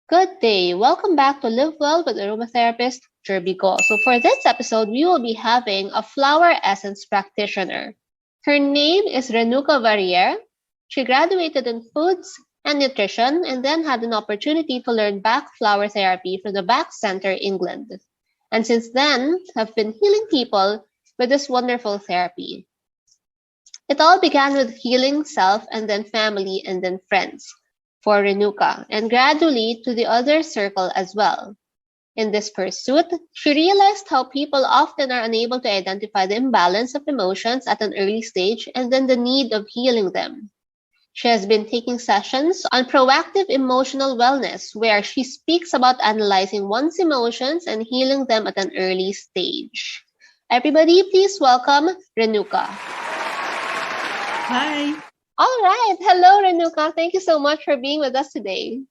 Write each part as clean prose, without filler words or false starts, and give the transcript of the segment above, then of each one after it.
Good day. Welcome back to Live Well with aromatherapist Jerby Go. So for this episode, we will be having a flower essence practitioner. Her name is Renuka Varier. She graduated in foods and nutrition and then had an opportunity to learn Bach Flower Therapy from the Bach Centre England. And since then, have been healing people with this wonderful therapy. It all began with healing self and then family and then friends for Renuka, and gradually to the other circle as well. In this pursuit, she realized how people often are unable to identify the imbalance of emotions at an early stage and then the need of healing them. She has been taking sessions on proactive emotional wellness, where she speaks about analyzing one's emotions and healing them at an early stage. Everybody, please welcome Renuka. Hi. All right. Hello, Renuka. Thank you so much for being with us today.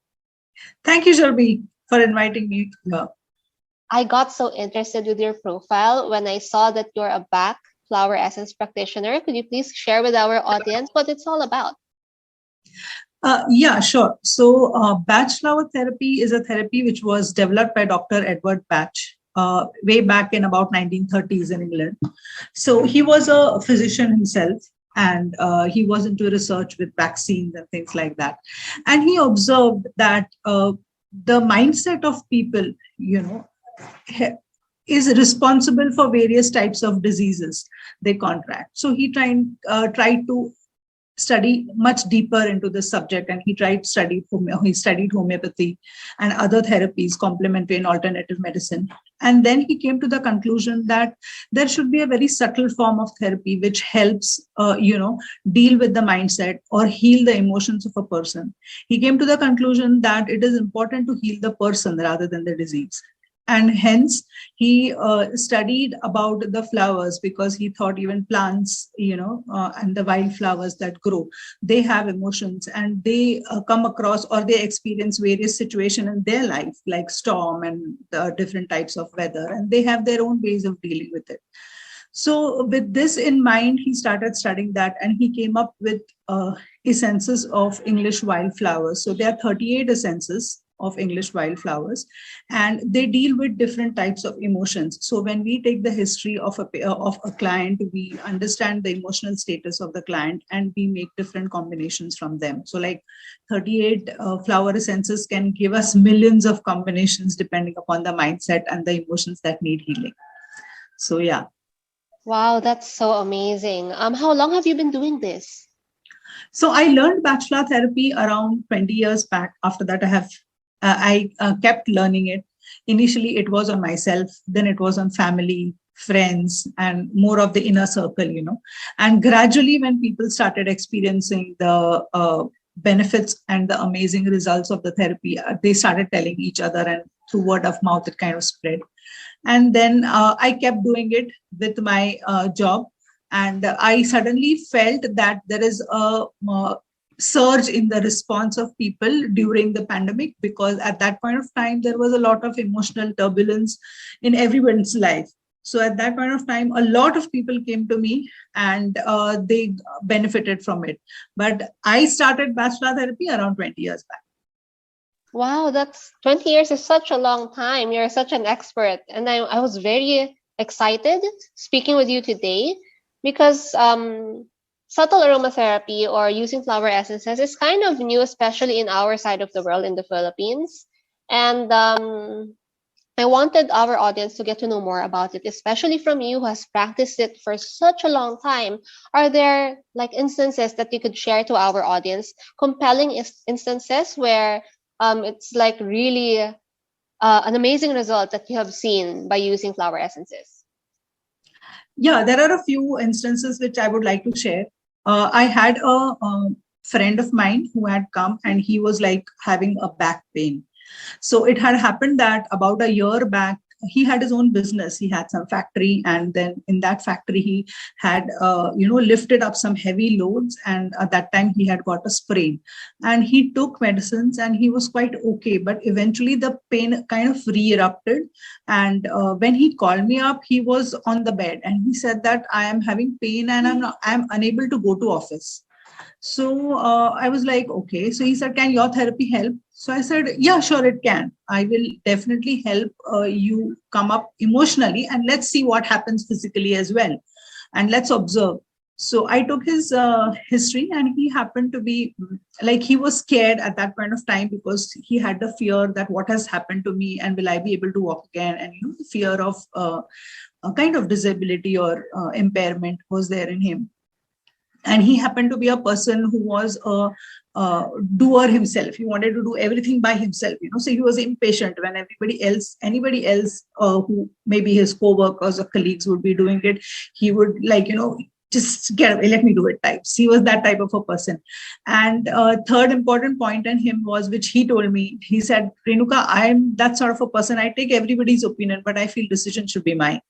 Thank you, Shelby, for inviting me here. I got so interested with your profile when I saw that you're a Bach Flower Essence practitioner. Could you please share with our audience what it's all about? Yeah, sure. So, Bach Flower Therapy is a therapy which was developed by Dr. Edward Bach way back in about 1930s in England. So, he was a physician himself. And he was into research with vaccines and things like that. And he observed that the mindset of people, is responsible for various types of diseases they contract. So he tried to study much deeper into this subject, and he studied homeopathy and other therapies, complementary and alternative medicine. And then he came to the conclusion that there should be a very subtle form of therapy which helps deal with the mindset or heal the emotions of a person. He came to the conclusion that it is important to heal the person rather than the disease. And hence he studied about the flowers, because he thought even plants, and the wildflowers that grow, they have emotions, and they come across or they experience various situations in their life, like storm and different types of weather, and they have their own ways of dealing with it. So with this in mind, he started studying that, and he came up with essences of English wildflowers. So there are 38 essences of English wildflowers, and they deal with different types of emotions. So when we take the history of a client, we understand the emotional status of the client, and we make different combinations from them. So like 38 flower essences can give us millions of combinations depending upon the mindset and the emotions that need healing. So yeah. Wow, that's so amazing. How long have you been doing this? So I learned Bach Flower Therapy around 20 years back. After that, I kept learning it. Initially, it was on myself, then it was on family, friends, and more of the inner circle, And gradually, when people started experiencing the benefits and the amazing results of the therapy, they started telling each other, and through word of mouth, it kind of spread. And then I kept doing it with my job. And I suddenly felt that there is a surge in the response of people during the pandemic, because at that point of time, there was a lot of emotional turbulence in everyone's life. So at that point of time, a lot of people came to me, and they benefited from it. But I started Bach Flower Therapy around 20 years back. Wow, that's 20 years is such a long time. You're such an expert. And I was very excited speaking with you today, because subtle aromatherapy or using flower essences is kind of new, especially in our side of the world, in the Philippines. And I wanted our audience to get to know more about it, especially from you who has practiced it for such a long time. Are there like instances that you could share to our audience, compelling instances where it's like really an amazing result that you have seen by using flower essences? Yeah, there are a few instances which I would like to share. I had a friend of mine who had come, and he was like having a back pain. So it had happened that about a year back, he had his own business. He had some factory, and then in that factory, he had, lifted up some heavy loads. And at that time, he had got a sprain, and he took medicines, and he was quite okay. But eventually, the pain kind of re-erupted. And when he called me up, he was on the bed, and he said that I am having pain, and I'm unable to go to office. So I was like, okay. So he said, can your therapy help? So I said, yeah, sure, it can. I will definitely help you come up emotionally, and let's see what happens physically as well. And let's observe. So I took his history, and he happened to be like, he was scared at that point of time because he had the fear that what has happened to me and will I be able to walk again? And, the fear of a kind of disability or impairment was there in him. And he happened to be a person who was a doer himself. He wanted to do everything by himself, so he was impatient when anybody else who maybe his co-workers or colleagues would be doing it. He would just get away, let me do it types. He was that type of a person. And third important point in him was, which he told me, he said, Renuka, I'm that sort of a person. I take everybody's opinion, but I feel decision should be mine.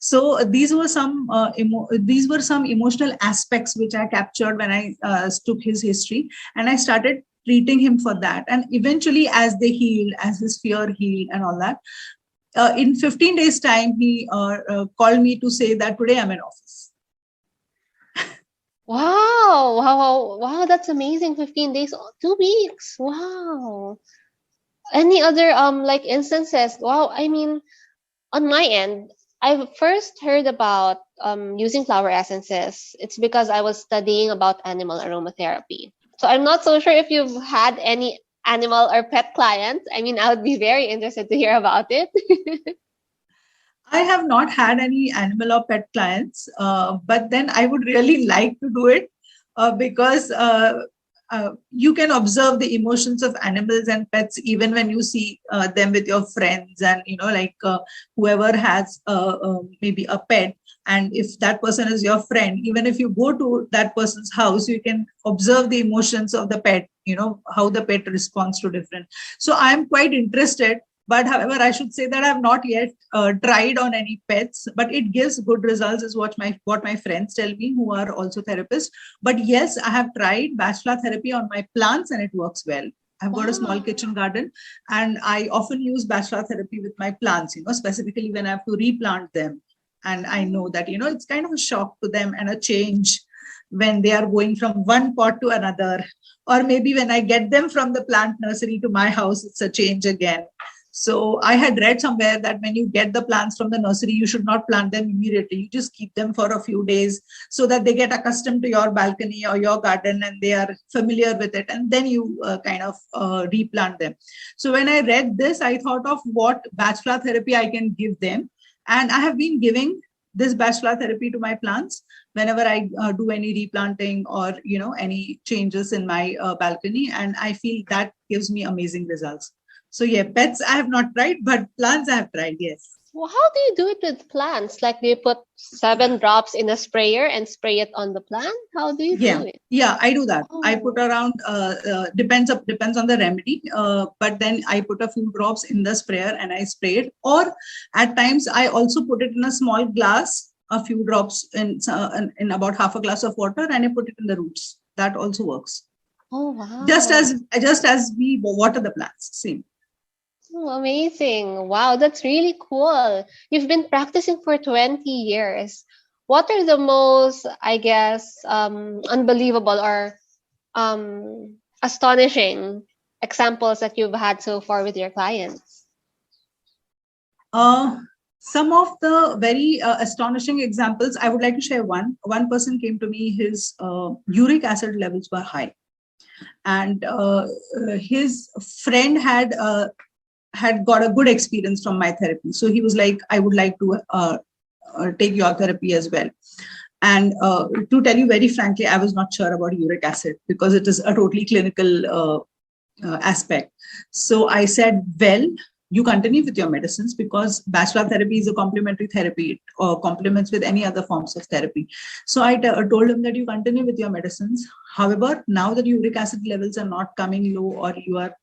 So these were some emotional aspects which I captured when I took his history, and I started treating him for that. And eventually, as they healed, as his fear healed and all that, in 15 days time, he called me to say that today I'm in office. Wow, that's amazing. 15 days, 2 weeks. Wow. Any other like instances? Wow, I mean, on my end, I first heard about using flower essences. It's because I was studying about animal aromatherapy. So I'm not so sure if you've had any animal or pet clients. I mean, I would be very interested to hear about it. I have not had any animal or pet clients, but then I would really like to do it because you can observe the emotions of animals and pets even when you see them with your friends, and whoever has maybe a pet, and if that person is your friend, even if you go to that person's house, you can observe the emotions of the pet, how the pet responds to different. So I am quite interested. But however, I should say that I have not yet tried on any pets, but it gives good results, is what my friends tell me, who are also therapists. But yes, I have tried Bach Flower Therapy on my plants, and it works well. I've got a small kitchen garden, and I often use Bach Flower Therapy with my plants, specifically when I have to replant them. And I know that, it's kind of a shock to them and a change when they are going from one pot to another. Or maybe when I get them from the plant nursery to my house, it's a change again. So I had read somewhere that when you get the plants from the nursery, you should not plant them immediately. You just keep them for a few days so that they get accustomed to your balcony or your garden and they are familiar with it. And then you replant them. So when I read this, I thought of what Bach Flower Therapy I can give them. And I have been giving this Bach Flower Therapy to my plants whenever I do any replanting or, any changes in my balcony. And I feel that gives me amazing results. So yeah, pets I have not tried, but plants I have tried, yes. Well, how do you do it with plants? Like, do you put 7 drops in a sprayer and spray it on the plant? How do you do it? Yeah, I do that. I put around, depends on the remedy, but then I put a few drops in the sprayer and I spray it. Or at times I also put it in a small glass, a few drops in about half a glass of water, and I put it in the roots. That also works. Oh, wow. Just as we water the plants, same. Oh, amazing. Wow, that's really cool. You've been practicing for 20 years. What are the most, I guess, unbelievable or astonishing examples that you've had so far with your clients? Some of the very astonishing examples, I would like to share one. One person came to me, his uric acid levels were high. And his friend had got a good experience from my therapy. So he was like, I would like to take your therapy as well. And to tell you very frankly, I was not sure about uric acid because it is a totally clinical aspect. So I said, well, you continue with your medicines because Bach Flower Therapy is a complementary therapy. It complements with any other forms of therapy. So I told him that you continue with your medicines. However, now that uric acid levels are not coming low or you are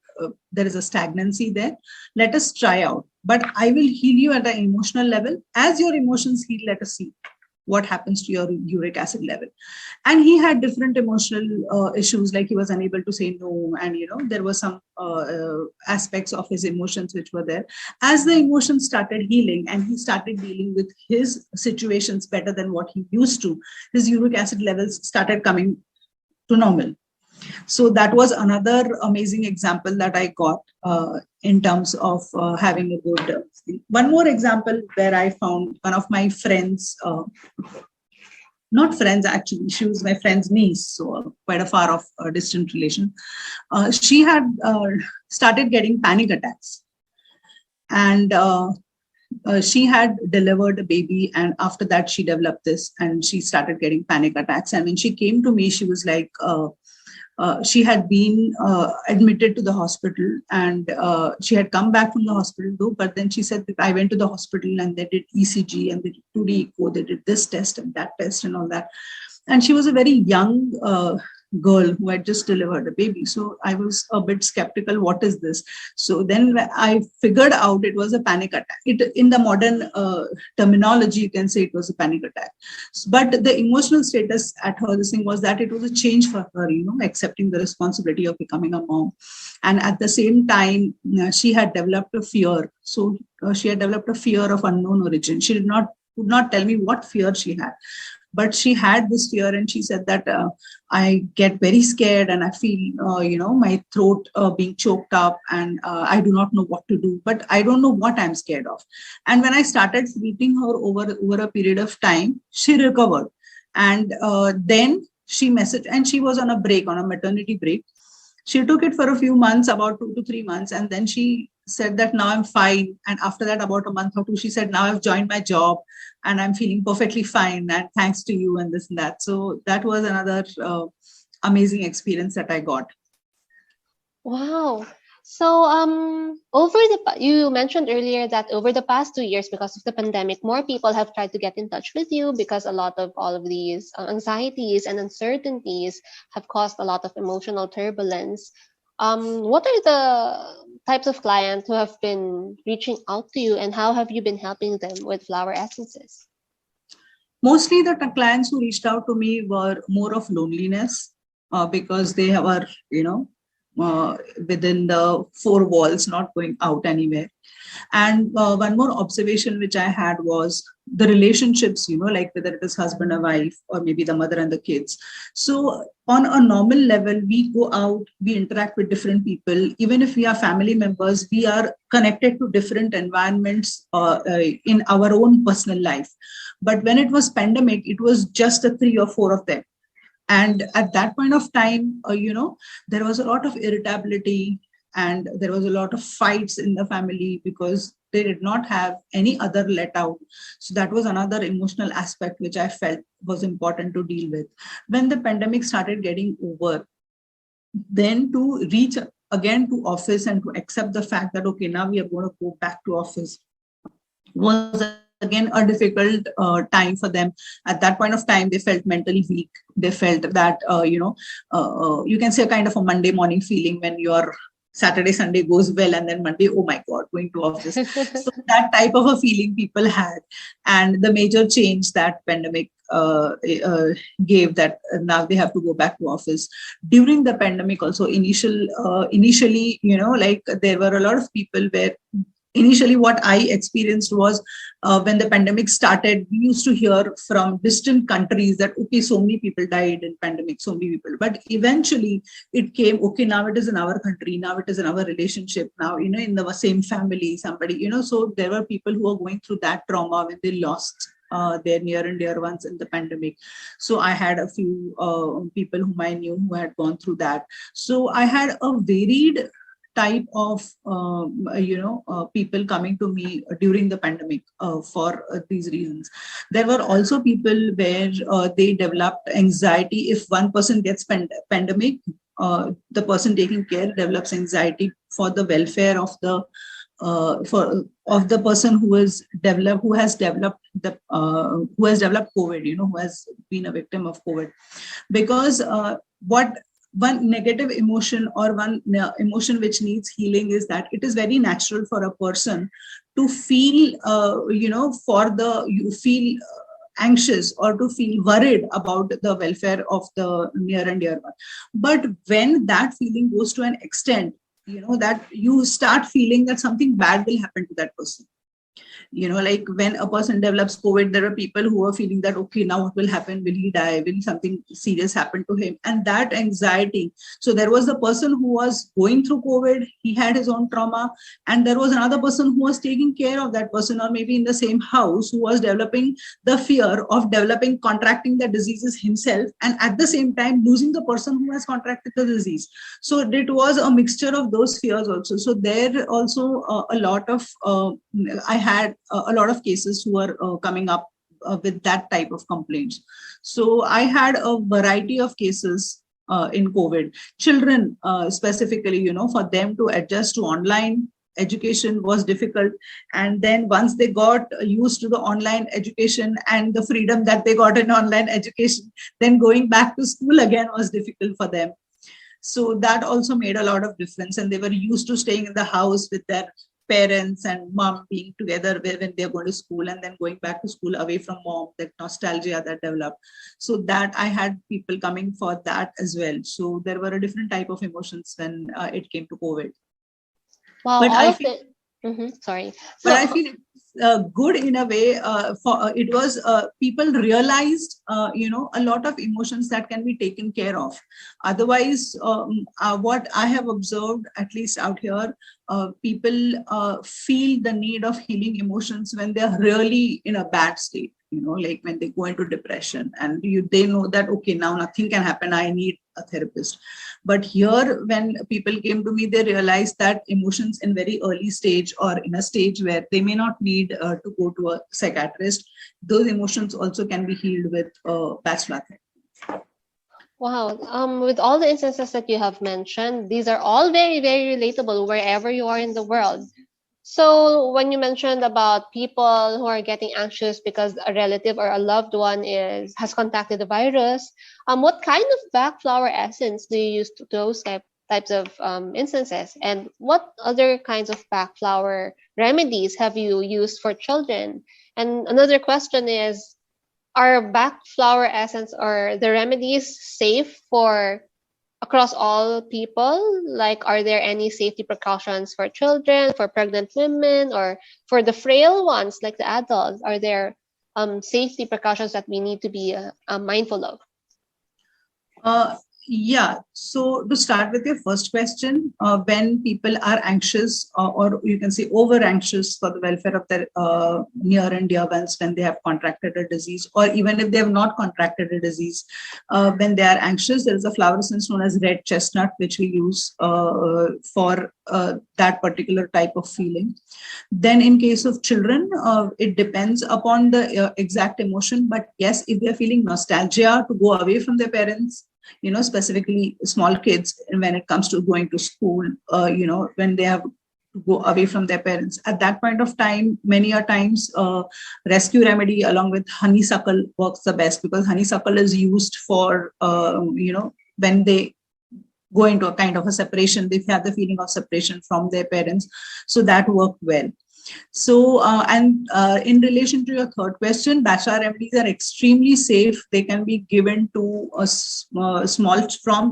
there is a stagnancy there, let us try out. But I will heal you at an emotional level. As your emotions heal, let us see what happens to your uric acid level. And he had different emotional issues, like he was unable to say no. And, there were some aspects of his emotions which were there. As the emotions started healing and he started dealing with his situations better than what he used to, his uric acid levels started coming to normal. So that was another amazing example that I got in terms of having a good thing. One more example where I found one of my friends, not friends actually, she was my friend's niece, so quite a far off distant relation. She had started getting panic attacks, and she had delivered a baby, and after that she developed this and she started getting panic attacks. And when she came to me, she was like, she had been admitted to the hospital, and she had come back from the hospital though, but then she said that I went to the hospital and they did ECG and they did 2D echo, they did this test and that test and all that. And she was a very young girl who had just delivered a baby. So I was a bit skeptical, what is this? So then I figured out it was a panic attack. In the modern terminology, you can say it was a panic attack. But the emotional status at her, this thing was that it was a change for her, accepting the responsibility of becoming a mom. And at the same time, she had developed a fear. So she had developed a fear of unknown origin. She could not tell me what fear she had. But she had this fear, and she said that I get very scared and I feel, my throat being choked up, and I do not know what to do, but I don't know what I'm scared of. And when I started treating her over a period of time, she recovered. And then she messaged, and she was on a maternity break. She took it for a few months, about 2 to 3 months, and then she said that now I'm fine. And after that, about a month or two, she said, now I've joined my job and I'm feeling perfectly fine, and thanks to you and this and that. So that was another amazing experience that I got. Wow. So, you mentioned earlier that over the past 2 years, because of the pandemic, more people have tried to get in touch with you because a lot of all of these anxieties and uncertainties have caused a lot of emotional turbulence. What are the types of clients who have been reaching out to you, and how have you been helping them with flower essences? Mostly the clients who reached out to me were more of loneliness because they were, within the four walls, not going out anywhere. And one more observation which I had was the relationships, like whether it is husband or wife, or maybe the mother and the kids. So on a normal level, we go out, we interact with different people. Even if we are family members, we are connected to different environments in our own personal life. But when it was pandemic, it was just the 3 or 4 of them. And at that point of time, there was a lot of irritability, and there was a lot of fights in the family because they did not have any other let out. So that was another emotional aspect which I felt was important to deal with. When the pandemic started getting over, then to reach again to office and to accept the fact that, okay, now we are going to go back to office was again a difficult time for them. At that point of time, they felt mentally weak. They felt that, you can say a kind of a Monday morning feeling when your Saturday, Sunday goes well, and then Monday, oh my God, going to office. So that type of a feeling people had. And the major change that pandemic gave, that now they have to go back to office. During the pandemic also, initially, there were a lot of people where initially what I experienced was when the pandemic started, we used to hear from distant countries that, okay, so many people died in pandemic, so many people. But eventually it came, okay, now it is in our country, now it is in our relationship, now, in the same family, somebody, so there were people who were going through that trauma when they lost their near and dear ones in the pandemic. So I had a few people whom I knew who had gone through that. So I had a varied type of people coming to me during the pandemic for these reasons. There were also people where they developed anxiety. If one person gets pandemic, the person taking care develops anxiety for the welfare of the of the person who has developed COVID, who has been a victim of COVID, because what one negative emotion or one emotion which needs healing is that it is very natural for a person to feel, you feel anxious or to feel worried about the welfare of the near and dear one. But when that feeling goes to an extent, that you start feeling that something bad will happen to that person. Like when a person develops COVID, there are people who are feeling that, okay, now what will happen? Will he die? Will something serious happen to him? And that anxiety. So there was the person who was going through COVID, he had his own trauma, and there was another person who was taking care of that person, or maybe in the same house, who was developing the fear of contracting the diseases himself, and at the same time losing the person who has contracted the disease. So it was a mixture of those fears also. So there also a lot of I had a lot of cases who were coming up with that type of complaints. So I had a variety of cases in COVID. Children specifically, for them to adjust to online education was difficult. And then once they got used to the online education and the freedom that they got in online education, then going back to school again was difficult for them. So that also made a lot of difference. And they were used to staying in the house with their parents and mom being together when they're going to school, and then going back to school away from mom, that nostalgia that developed. So that I had people coming for that as well. So there were a different type of emotions when it came to COVID. Wow, But all I of feel, it. Sorry. but I feel it's good in a way. It was people realized, a lot of emotions that can be taken care of. Otherwise, what I have observed, at least out here, people feel the need of healing emotions when they're really in a bad state. Like when they go into depression and they know that, okay, now nothing can happen, I need a therapist. But here, when people came to me, they realized that emotions in very early stage, or in a stage where they may not need to go to a psychiatrist, those emotions also can be healed with Bach Flower Therapy. Wow. With all the instances that you have mentioned, these are all very, very relatable wherever you are in the world. So when you mentioned about people who are getting anxious because a relative or a loved one has contacted the virus, what kind of Bach flower essence do you use to those types of instances? And what other kinds of Bach flower remedies have you used for children? And another question is, are Bach flower essence or the remedies safe for across all people? Like, are there any safety precautions for children, for pregnant women, or for the frail ones, like the adults? Are there safety precautions that we need to be mindful of? Yeah. So to start with your first question, when people are anxious, or you can say over anxious for the welfare of their near and dear ones when they have contracted a disease, or even if they have not contracted a disease, when they are anxious, there is a flower essence known as red chestnut, which we use for that particular type of feeling. Then in case of children, it depends upon the exact emotion. But yes, if they're feeling nostalgia to go away from their parents, specifically small kids, when it comes to going to school, when they have to go away from their parents, at that point of time, many a times rescue remedy along with honeysuckle works the best, because honeysuckle is used for, when they go into a kind of a separation, they have the feeling of separation from their parents. So that worked well. So, in relation to your third question, Bach flower remedies are extremely safe. They can be given to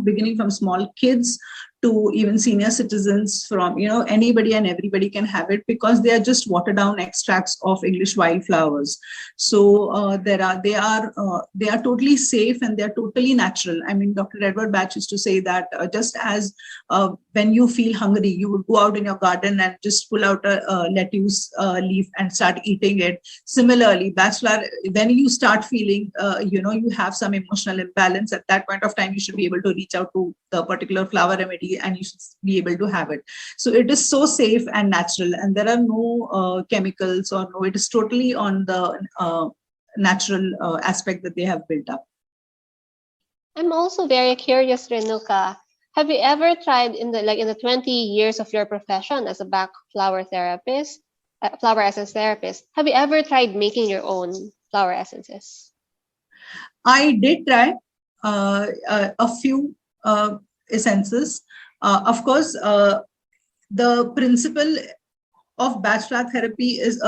beginning from small kids to even senior citizens, from anybody and everybody can have it, because they are just watered down extracts of English wildflowers. So they are totally safe, and they are totally natural. I mean, Dr. Edward Bach used to say that just as when you feel hungry, you would go out in your garden and just pull out a lettuce leaf and start eating it. Similarly, Bach flower, when you start feeling you have some emotional imbalance, at that point of time you should be able to reach out to the particular flower remedy, and you should be able to have it. So it is so safe and natural, and there are no chemicals, or no, it is totally on the natural aspect that they have built up. I'm also very curious, Renuka. Have you ever tried in the 20 years of your profession as a Bach flower therapist, flower essence therapist? Have you ever tried making your own flower essences? I did try a few essences. Of course, the principle of Bach flower therapy is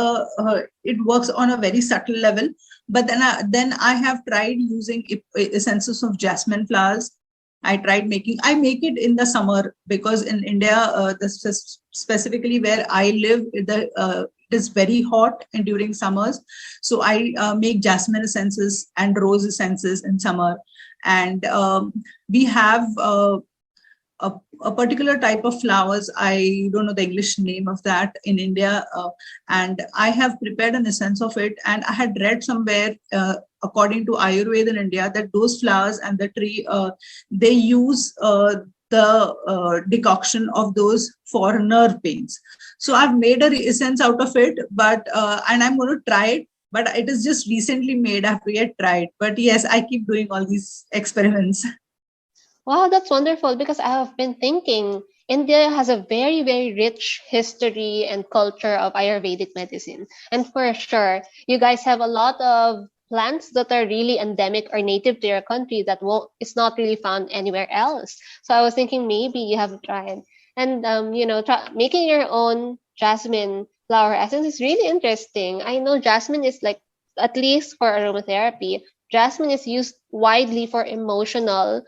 it works on a very subtle level. But then I have tried using essences of jasmine flowers. I make it in the summer, because in India, specifically where I live, it is very hot and during summers. So I make jasmine essences and rose essences in summer. And we have a particular type of flowers. I don't know the English name of that in India. And I have prepared an essence of it. And I had read somewhere, according to Ayurveda in India, that those flowers and the tree, they use the decoction of those for nerve pains. So I've made a essence out of it, but and I'm going to try it. But it is just recently made. I have to yet try it. But yes, I keep doing all these experiments. Wow, that's wonderful because I have been thinking India has a very, very rich history and culture of Ayurvedic medicine. And for sure, you guys have a lot of plants that are really endemic or native to your country that won't it's not really found anywhere else. So I was thinking maybe you have tried. And making your own jasmine flower essence is really interesting. I know jasmine is like, at least for aromatherapy, jasmine is used widely for emotional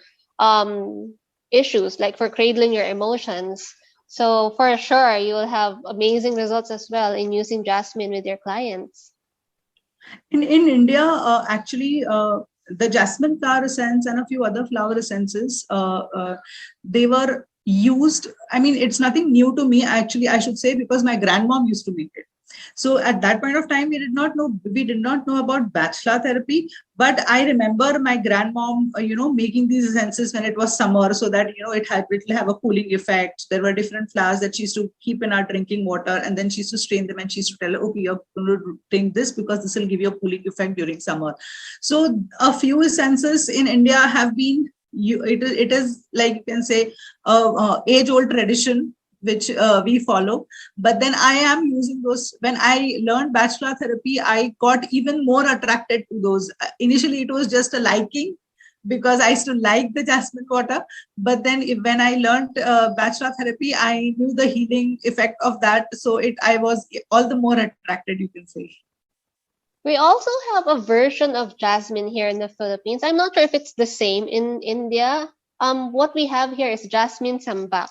issues, like for cradling your emotions. So for sure, you'll have amazing results as well in using jasmine with your clients. In India, actually, the jasmine flower essence and a few other flower essences, they were used. I mean, it's nothing new to me, actually, I should say, because my grandmom used to make it. So at that point of time, we did not know about Bach Flower Therapy. But I remember my grandmom, making these essences when it was summer, so that it will have a cooling effect. There were different flowers that she used to keep in our drinking water, and then she used to strain them, and she used to tell her, okay, you're going to drink this because this will give you a cooling effect during summer. So a few essences in India have been. It is like, you can say, age-old tradition which we follow. But then I am using those. When I learned Bach Flower Therapy, I got even more attracted to those. Initially, it was just a liking because I used to like the jasmine water. But then when I learned Bach Flower Therapy, I knew the healing effect of that. So I was all the more attracted, you can say. We also have a version of jasmine here in the Philippines. I'm not sure if it's the same in India. What we have here is jasmine sambak.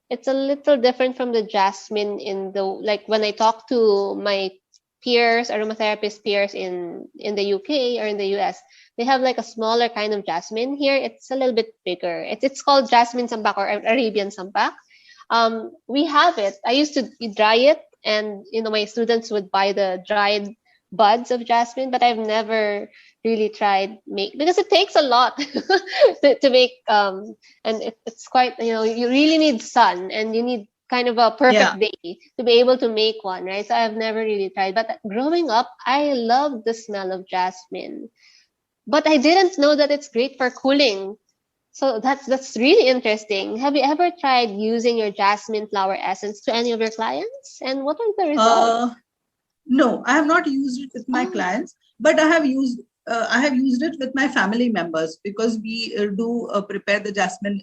It's a little different from the jasmine in the, like, when I talk to my peers, aromatherapist peers in the UK or in the US, they have like a smaller kind of jasmine. Here it's a little bit bigger. It's called jasmine sambak or Arabian sambak. We have it. I used to dry it, and my students would buy the dried buds of jasmine, but I've never really tried because it takes a lot to make, and it's quite, you really need sun, and you need kind of a perfect day to be able to make one, right? So I've never really tried, but growing up, I loved the smell of jasmine, but I didn't know that it's great for cooling. So that's really interesting. Have you ever tried using your jasmine flower essence to any of your clients, and what are the results? No, I have not used it with my clients, but I have used it with my family members, because we do prepare the jasmine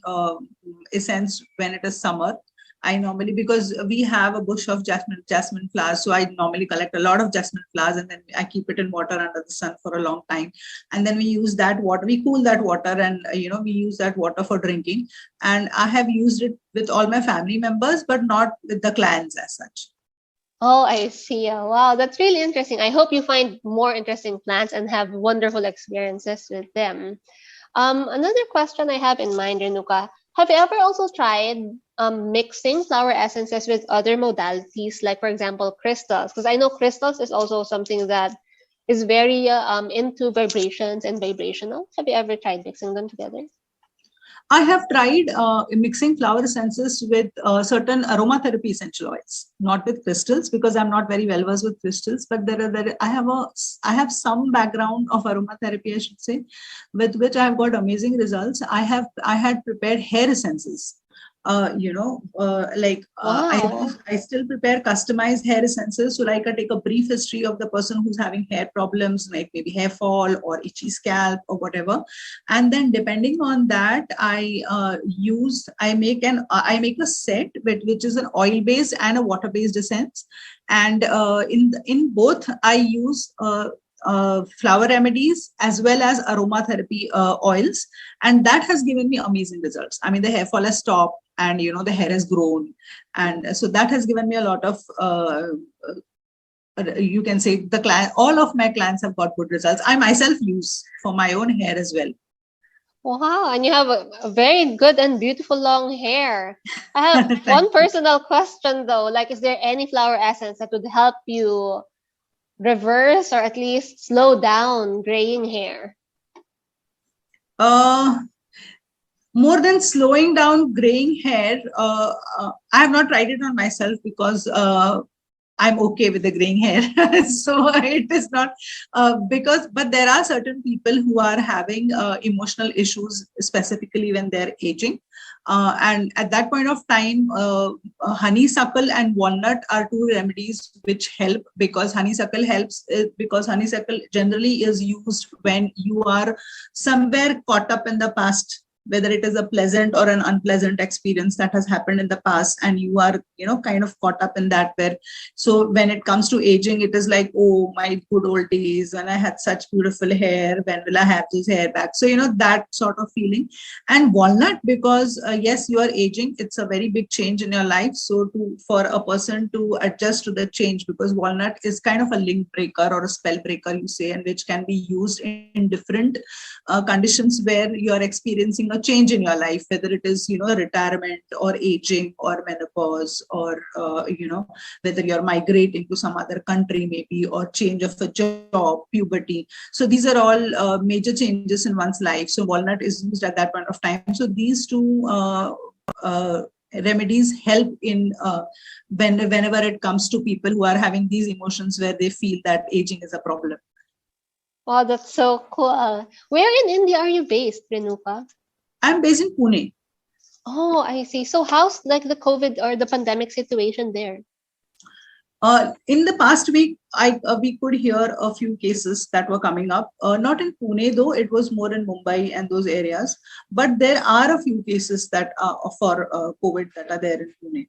essence when it is summer. I normally, because we have a bush of jasmine flowers, so I normally collect a lot of jasmine flowers, and then I keep it in water under the sun for a long time, and then we use that water. We cool that water, and we use that water for drinking. And I have used it with all my family members, but not with the clients as such. Oh, I see. Wow, that's really interesting. I hope you find more interesting plants and have wonderful experiences with them. Another question I have in mind, Renuka, have you ever also tried mixing flower essences with other modalities, like, for example, crystals? Because I know crystals is also something that is very into vibrations and vibrational. Have you ever tried mixing them together? I have tried mixing flower essences with certain aromatherapy essential oils, not with crystals, because I'm not very well versed with crystals. But I have some background of aromatherapy, I should say, with which I have got amazing results. I had prepared hair essences. Wow. I still prepare customized hair essences. So like, I take a brief history of the person who's having hair problems, like maybe hair fall or itchy scalp or whatever. And then depending on that, I make a set which is an oil based and a water based essence. And in both, I use flower remedies as well as aromatherapy oils, and that has given me amazing results. I mean, the hair fall has stopped. and the hair has grown, and so that has given me a lot of you can say all of my clients have got good results. I myself use for my own hair as well. Wow, and you have a very good and beautiful long hair. I have one personal question though, like is there any flower essence that would help you reverse or at least slow down graying hair? More than slowing down graying hair, I have not tried it on myself because I'm okay with the graying hair. So it is not but there are certain people who are having emotional issues, specifically when they're aging. And at that point of time, honeysuckle and walnut are two remedies which help, because honeysuckle helps because honeysuckle generally is used when you are somewhere caught up in the past, whether it is a pleasant or an unpleasant experience that has happened in the past, and you are kind of caught up in that. Where so when it comes to aging, it is like, oh, my good old days when I had such beautiful hair, when will I have this hair back? So that sort of feeling. And walnut, because yes, you are aging, it's a very big change in your life, so for a person to adjust to the change, because walnut is kind of a link breaker or a spell breaker, you say, and which can be used in different conditions where you are experiencing a change in your life, whether it is retirement or aging or menopause, or whether you're migrating to some other country maybe, or change of a job, puberty. So these are all major changes in one's life, so walnut is used at that point of time. So these two remedies help in whenever it comes to people who are having these emotions where they feel that aging is a problem. Wow, that's so cool. Where in India are you based, Renuka? I'm based in Pune. Oh, I see. So how's like the COVID or the pandemic situation there? In the past week, we could hear a few cases that were coming up. Not in Pune though; it was more in Mumbai and those areas. But there are a few cases that for COVID that are there in Pune.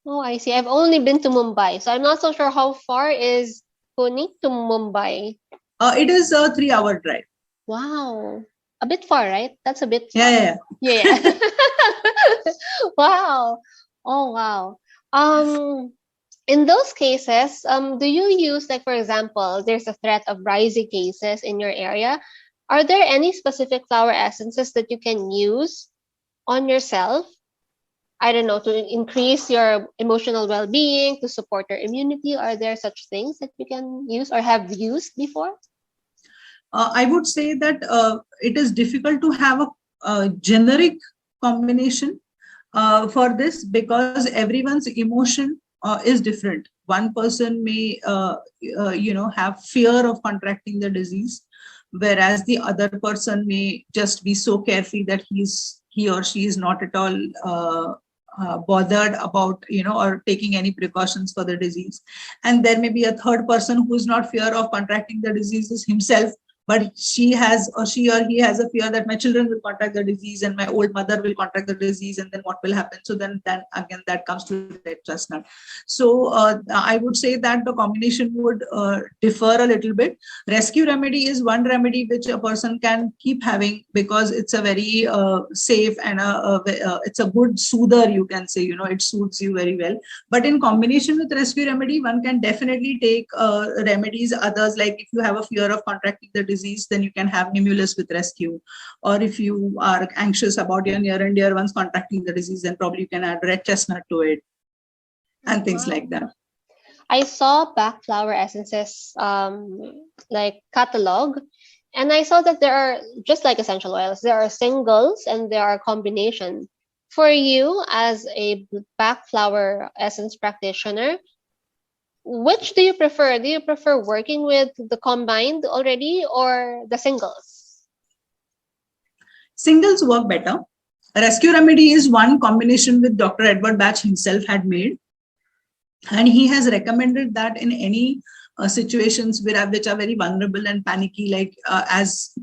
Oh, I see. I've only been to Mumbai, so I'm not so sure how far is Pune to Mumbai. It is a 3-hour drive. Wow. A bit far, right? That's a bit far. Yeah. Wow. Oh, wow. In those cases, do you use, like, for example, there's a threat of rising cases in your area. Are there any specific flower essences that you can use on yourself? I don't know, to increase your emotional well-being, to support your immunity? Are there such things that you can use or have used before? I would say that it is difficult to have a generic combination for this, because everyone's emotion is different. One person may, have fear of contracting the disease, whereas the other person may just be so carefree that he or she is not at all bothered about or taking any precautions for the disease. And there may be a third person who is not fear of contracting the diseases himself, but she or he has a fear that my children will contract the disease and my old mother will contract the disease, and then what will happen? So then again that comes to red chestnut. So I would say that the combination would differ a little bit. Rescue remedy is one remedy which a person can keep having, because it's a very safe and it's a good soother, you can say. It soothes you very well. But in combination with rescue remedy, one can definitely take remedies others, like if you have a fear of contracting the disease, then you can have Nimulus with rescue. Or if you are anxious about your near and dear ones contracting the disease, then probably you can add red chestnut to it and things like that. I saw Bach Flower Essences like catalog, and I saw that there are, just like essential oils, there are singles and there are combination. For you as a Bach Flower Essence practitioner, which do you prefer? Do you prefer working with the combined already or the singles? Singles work better. Rescue remedy is one combination with Dr. Edward Bach himself had made. And he has recommended that in any situations which are very vulnerable and panicky, like as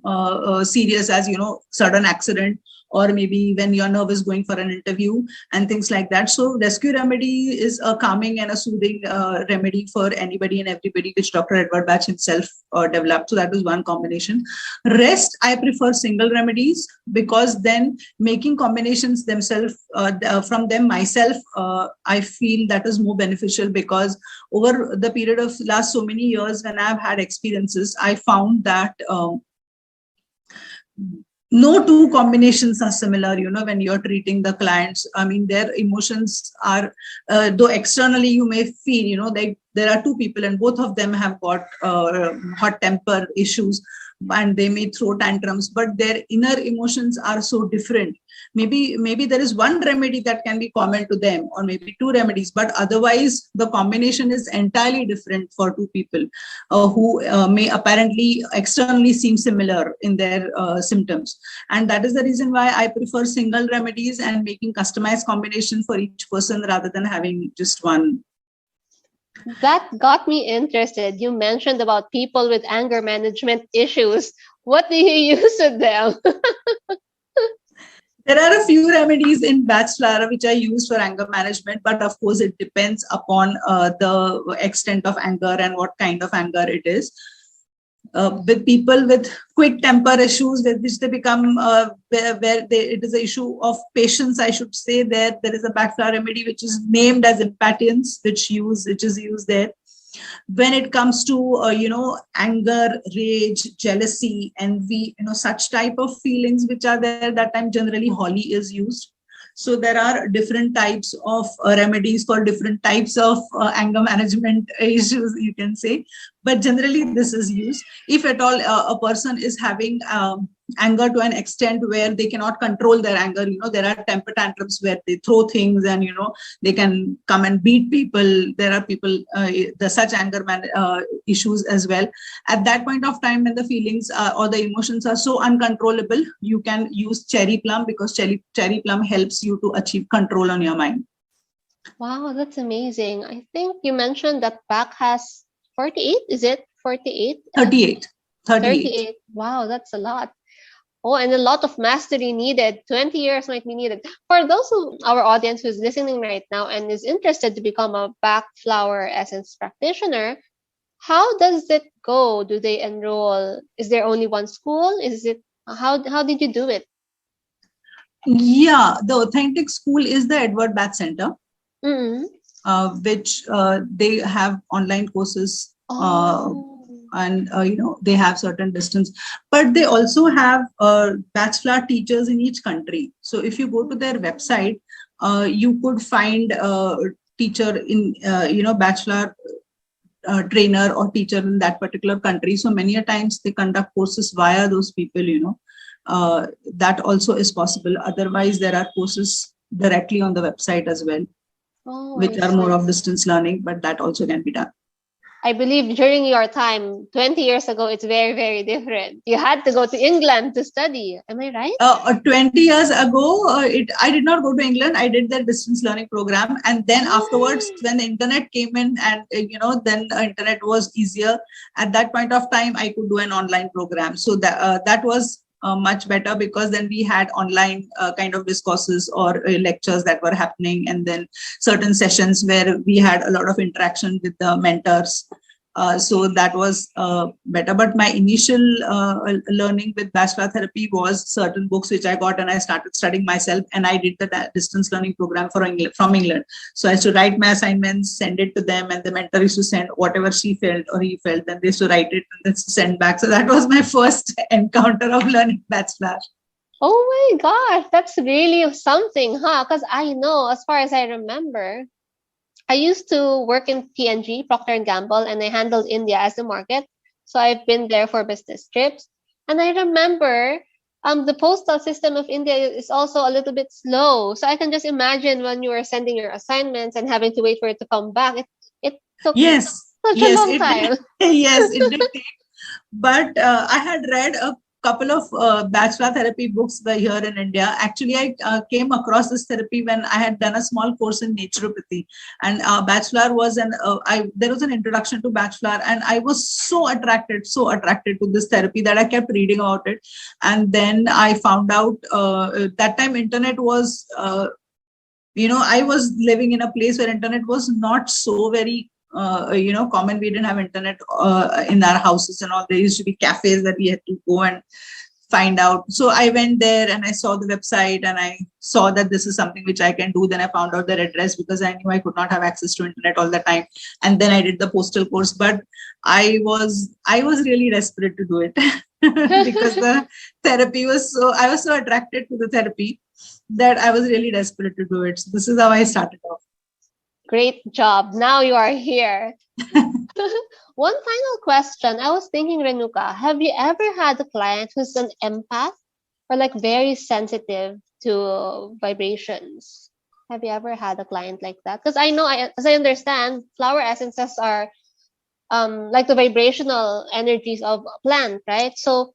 serious as, sudden accident, or maybe when you're nervous going for an interview and things like that. So rescue remedy is a calming and a soothing remedy for anybody and everybody, which Dr. Edward Bach himself developed. So that was one combination. Rest, I prefer single remedies, because then making combinations themselves from them myself, I feel that is more beneficial, because over the period of last so many years when I've had experiences, I found that no two combinations are similar, when you're treating the clients. I mean, their emotions are, though externally you may feel, there are two people and both of them have got hot temper issues and they may throw tantrums, but their inner emotions are so different. Maybe there is one remedy that can be common to them, or maybe two remedies, but otherwise the combination is entirely different for two people who may apparently externally seem similar in their symptoms. And that is the reason why I prefer single remedies and making customized combination for each person rather than having just one. That got me interested. You mentioned about people with anger management issues. What do you use with them? There are a few remedies in Bach Flower which I use for anger management, but of course it depends upon the extent of anger and what kind of anger it is. With people with quick temper issues, with which they become it is an issue of patience, I should say. There is a Bach Flower remedy which is named as impatience, which is used there. When it comes to anger, rage, jealousy, envy, such type of feelings which are there, that time generally holly is used. So there are different types of remedies for different types of anger management issues, you can say. But generally this is used. If at all a person is having anger to an extent where they cannot control their anger, there are temper tantrums where they throw things and, they can come and beat people. There are people, the such anger issues as well. At that point of time, when the feelings or the emotions are so uncontrollable, you can use cherry plum, because cherry plum helps you to achieve control on your mind. Wow, that's amazing. I think you mentioned that Bach has 48. Is it 48? 38. 38. Wow, that's a lot. Oh, and a lot of mastery needed. 20 years might be needed. For those our audience who's listening right now and is interested to become a Bach Flower Essence practitioner, how does it go? Do they enroll? Is there only one school? How did you do it? Yeah, the authentic school is the Edward Bach Centre, which they have online courses. And they have certain distance, but they also have Bach Flower teachers in each country. So if you go to their website, you could find a teacher in Bach Flower trainer or teacher in that particular country. So many a times they conduct courses via those people. That also is possible. Otherwise, there are courses directly on the website as well, which are more of distance learning, but that also can be done. I believe during your time, 20 years ago, it's very, very different. You had to go to England to study. Am I right? 20 years ago, I did not go to England. I did the distance learning program. And then afterwards, when the internet came in and, then the internet was easier. At that point of time, I could do an online program. So that was much better, because then we had online kind of discourses or lectures that were happening, and then certain sessions where we had a lot of interaction with the mentors. So that was better. But my initial learning with Bach Flower Therapy was certain books which I got, and I started studying myself, and I did the distance learning program from England. So I used to write my assignments, send it to them, and the mentor used to send whatever she felt or he felt, then they used to write it and then send back. So that was my first encounter of learning Bach Flower. Oh my gosh, that's really something, huh? Because I know, as far as I remember, I used to work in P&G, Procter & Gamble, and I handled India as the market. So I've been there for business trips. And I remember the postal system of India is also a little bit slow. So I can just imagine when you were sending your assignments and having to wait for it to come back. It took such a long time. Yes, it did take. But I had read couple of Bach Flower Therapy books were here in India. Actually, I came across this therapy when I had done a small course in naturopathy, and Bach Flower was there was an introduction to Bach Flower, and I was so attracted to this therapy that I kept reading about it. And then I found out that time internet was, I was living in a place where internet was not so very common. We didn't have internet in our houses and all. There used to be cafes that we had to go and find out. So I went there and I saw the website and I saw that this is something which I can do. Then I found out their address because I knew I could not have access to internet all the time. And then I did the postal course, but I was really desperate to do it because the therapy I was so attracted to the therapy that I was really desperate to do it. So this is how I started off. Great job. Now you are here. One final question. I was thinking, Renuka, have you ever had a client who's an empath or like very sensitive to vibrations? Have you ever had a client like that? Because I know, as I understand, flower essences are like the vibrational energies of a plant, right? So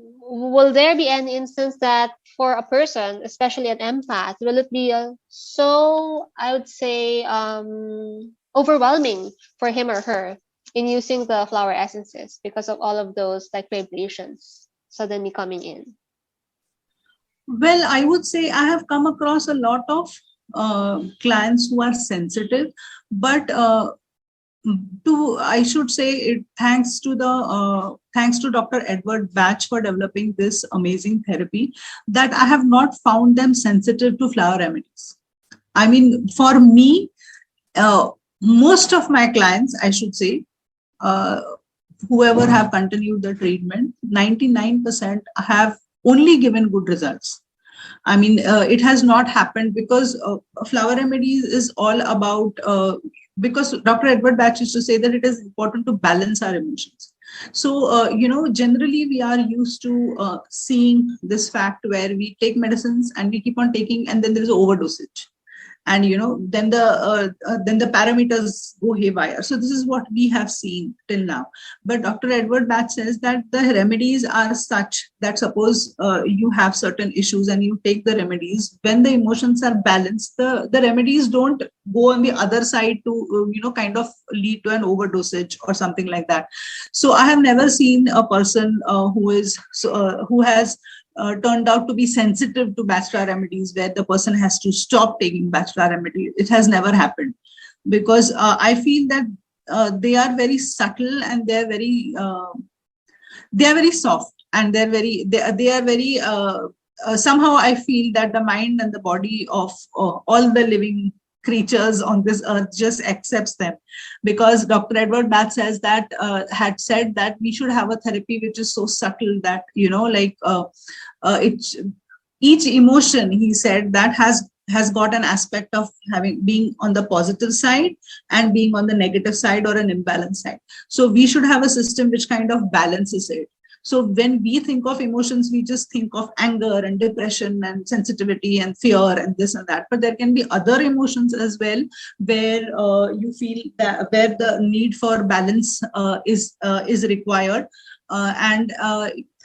will there be any instance that for a person, especially an empath, will it be so, I would say, overwhelming for him or her in using the flower essences because of all of those like vibrations suddenly coming in? Well, I would say I have come across a lot of clients who are sensitive, but I should say it thanks to Dr. Edward Bach for developing this amazing therapy, that I have not found them sensitive to flower remedies. I mean, for me, most of my clients, I should say, whoever have continued the treatment, 99% have only given good results. I mean, it has not happened because flower remedies is all about, because Dr. Edward Bach used to say that it is important to balance our emotions. So, generally we are used to seeing this fact where we take medicines and we keep on taking, and then there is overdosage. And, then the parameters go haywire. So this is what we have seen till now. But Dr. Edward Bach says that the remedies are such that suppose you have certain issues and you take the remedies, when the emotions are balanced, the remedies don't go on the other side to, kind of lead to an overdosage or something like that. So I have never seen a person who has turned out to be sensitive to Bach Flower remedies where the person has to stop taking Bach Flower remedy. It has never happened because I feel that they are very subtle and they are very soft, and they are very somehow I feel that the mind and the body of all the living creatures on this earth just accepts them, because Dr. Edward Bach says that had said that we should have a therapy which is so subtle that each emotion, he said, that has got an aspect of being on the positive side and being on the negative side or an imbalance side. So we should have a system which kind of balances it. So when we think of emotions, we just think of anger and depression and sensitivity and fear and this and that. But there can be other emotions as well where you feel that where the need for balance is required. And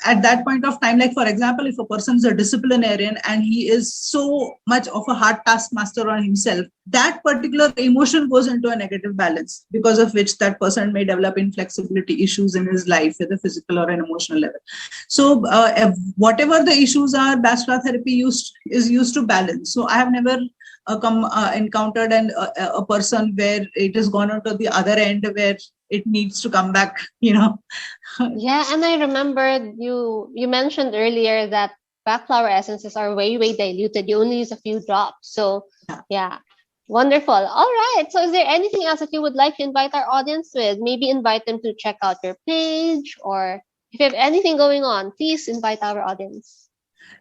at that point of time, like for example, if a person is a disciplinarian and he is so much of a hard taskmaster on himself, that particular emotion goes into a negative balance, because of which that person may develop inflexibility issues in his life at a physical or an emotional level. So whatever the issues are, Bach Flower Therapy is used to balance. So I have never encountered a person where it has gone on to the other end where it needs to come back, Yeah, and I remembered you mentioned earlier that Bach flower essences are way diluted. You only use a few drops. So yeah. Wonderful. All right. So is there anything else that you would like to invite our audience with? Maybe invite them to check out your page, or if you have anything going on, please invite our audience.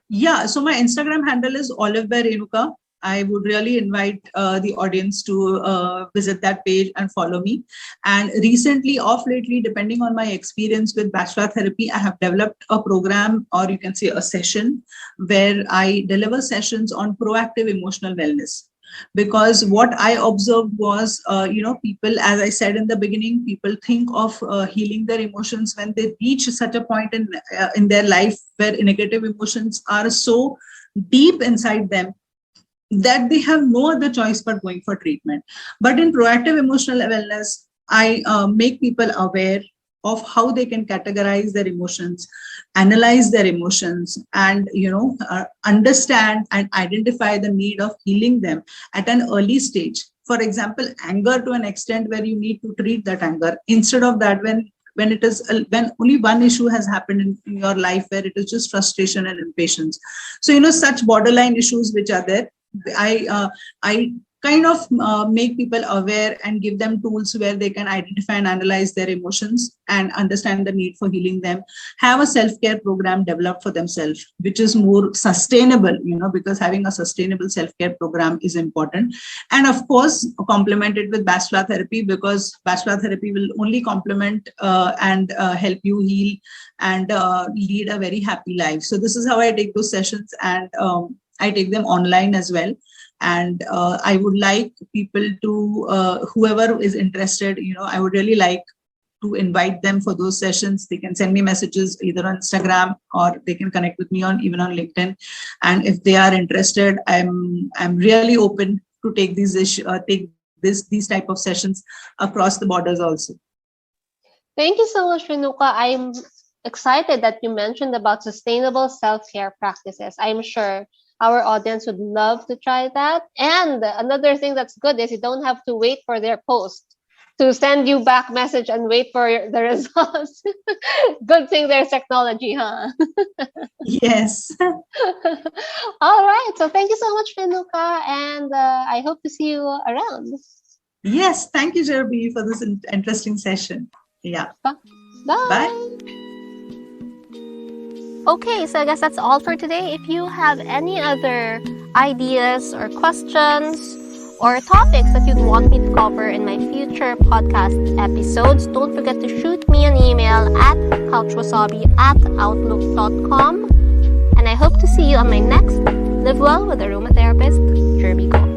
Yeah. So my Instagram handle is Olive by Renuka. I would really invite the audience to visit that page and follow me. And recently, lately, depending on my experience with Bach Flower Therapy, I have developed a program, or you can say a session, where I deliver sessions on proactive emotional wellness. Because what I observed was, people, as I said in the beginning, people think of healing their emotions when they reach such a point in their life where negative emotions are so deep inside them that they have no other choice but going for treatment. But in proactive emotional wellness, I make people aware of how they can categorize their emotions, analyze their emotions, and understand and identify the need of healing them at an early stage. For example, anger, to an extent where you need to treat that anger, instead of that when only one issue has happened in your life where it is just frustration and impatience. So such borderline issues which are there, I kind of make people aware and give them tools where they can identify and analyze their emotions and understand the need for healing them. Have a self-care program developed for themselves, which is more sustainable, because having a sustainable self-care program is important. And of course, complement it with Bach Flower Therapy, because Bach Flower Therapy will only complement and help you heal and lead a very happy life. So this is how I take those sessions, and I take them online as well. And I would like people to, whoever is interested, I would really like to invite them for those sessions. They can send me messages either on Instagram, or they can connect with me even on LinkedIn. And if they are interested, I'm really open to take these type of sessions across the borders also. Thank you so much, Renuka. I'm excited that you mentioned about sustainable self-care practices. I'm sure our audience would love to try that. And another thing that's good is you don't have to wait for their post to send you back message and wait for the results. Good thing there's technology, huh? Yes. All right. So thank you so much, Renuka. And I hope to see you around. Yes. Thank you, Jerby, for this interesting session. Yeah. Bye. Bye. Okay, so I guess that's all for today. If you have any other ideas or questions or topics that you'd want me to cover in my future podcast episodes, don't forget to shoot me an email at couchwasabi@outlook.com. And I hope to see you on my next Live Well with Aromatherapist, Jerby Ko.